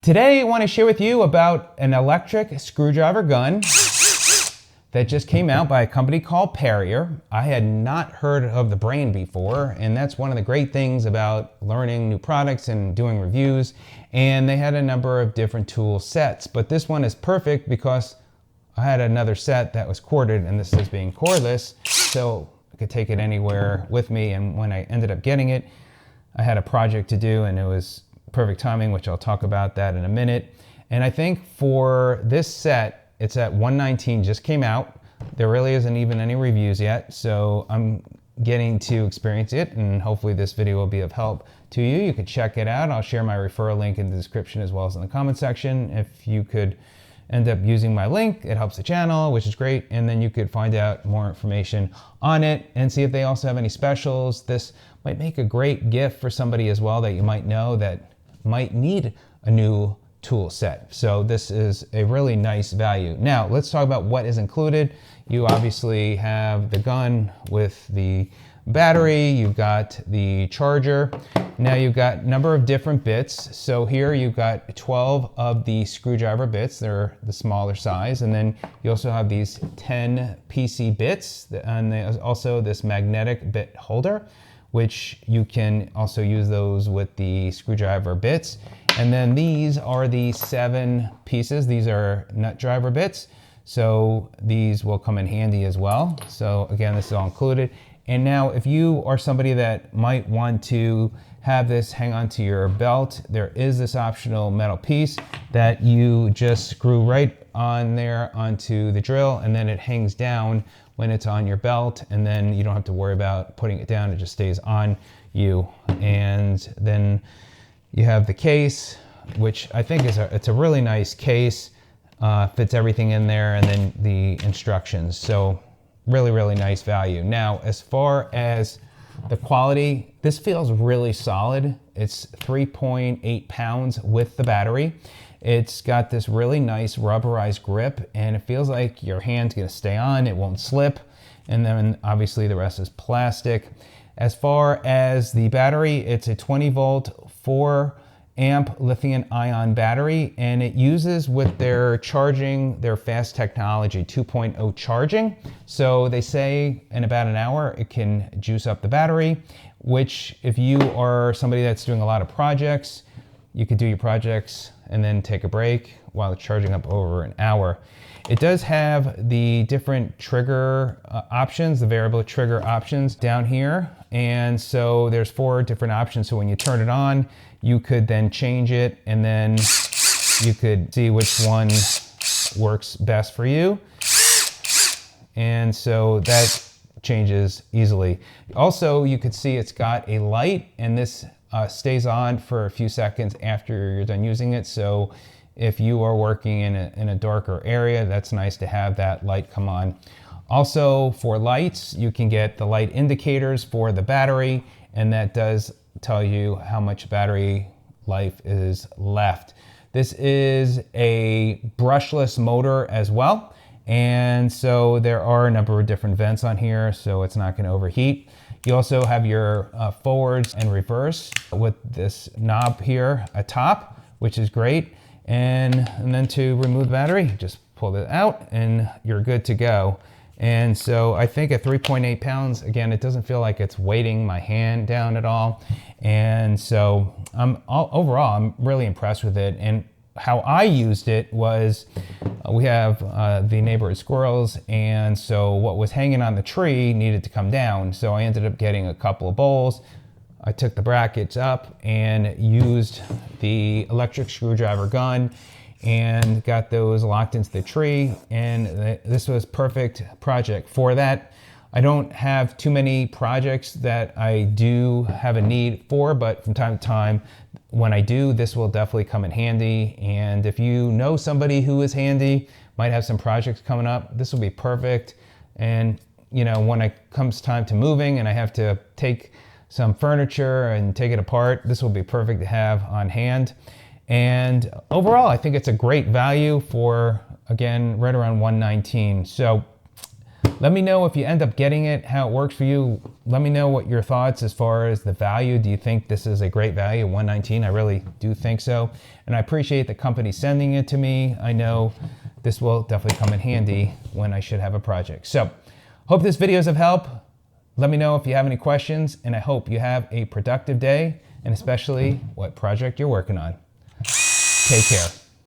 Today I want to share with you about an electric screwdriver gun that just came out by a company called Parrior. I had not heard of the brand before, and that's one of the great things about learning new products and doing reviews. And they had a number of different tool sets, but this one is perfect because I had another set that was corded, and this is being cordless, so I could take it anywhere with me. And when I ended up getting it, I had a project to do, and it was perfect timing, which I'll talk about that in a minute. And I think for this set, it's at 119, just came out. There really isn't even any reviews yet, so I'm getting to experience it, and hopefully this video will be of help to you. You could check it out. I'll share my referral link in the description as well as in the comment section. If you could end up using my link, it helps the channel, which is great. And then you could find out more information on it and see if they also have any specials. This might make a great gift for somebody as well that you might know that might need a new tool set. So this is a really nice value. Now let's talk about what is included. You obviously have the gun with the battery, you've got the charger. Now you've got a number of different bits. So here you've got 12 of the screwdriver bits. They're the smaller size. And then you also have these 10 PC bits, and there's also this magnetic bit holder, which you can also use those with the screwdriver bits. And then these are the 7 pieces. These are nut driver bits. So these will come in handy as well. So again, this is all included. And now if you are somebody that might want to have this hang onto your belt, there is this optional metal piece that you just screw right on there onto the drill, and then it hangs down when it's on your belt, and then you don't have to worry about putting it down. It just stays on you. And then you have the case, which I think is it's a really nice case, fits everything in there, and then the instructions. So really nice value. Now, as far as the quality, this feels really solid. It's 3.8 pounds with the battery. It's got this really nice rubberized grip, and it feels like your hand's gonna stay on, it won't slip. And then obviously the rest is plastic. As far as the battery, it's a 20 volt, 4 amp lithium ion battery, and it uses with their charging, their fast technology 2.0 charging. So they say in about an hour, it can juice up the battery, which if you are somebody that's doing a lot of projects, you could do your projects and then take a break while it's charging up over an hour. It does have the different trigger options, the variable trigger options down here. And so there's 4 different options. So when you turn it on, you could then change it, and then you could see which one works best for you. And so that changes easily. Also, you could see it's got a light, and this stays on for a few seconds after you're done using it. So if you are working in a darker area, that's nice to have that light come on. Also, for lights, you can get the light indicators for the battery, and that does tell you how much battery life is left. This is a brushless motor as well, and so there are a number of different vents on here, so it's not going to overheat. You also have your forwards and reverse with this knob here atop, which is great. And then to remove the battery, just pull it out and you're good to go. And so I think at 3.8 pounds, again, it doesn't feel like it's weighting my hand down at all. And so overall, I'm really impressed with it. And how I used it was, we have the neighborhood squirrels, and so what was hanging on the tree needed to come down. So I ended up getting a couple of bowls. I took the brackets up and used the electric screwdriver gun and got those locked into the tree, and this was perfect project for that. I don't have too many projects that I do have a need for, but from time to time, when I do, this will definitely come in handy. And if you know somebody who is handy, might have some projects coming up, this will be perfect. And you know, when it comes time to moving and I have to take some furniture and take it apart, this will be perfect to have on hand. And overall, I think it's a great value for, again, right around 119. So Let me know if you end up getting it, how it works for you. Let me know what your thoughts as far as the value. Do you think this is a great value, $119? I really do think so. And I appreciate the company sending it to me. I know this will definitely come in handy when I should have a project. So hope this video is of help. Let me know if you have any questions, and I hope you have a productive day, and especially what project you're working on. Take care.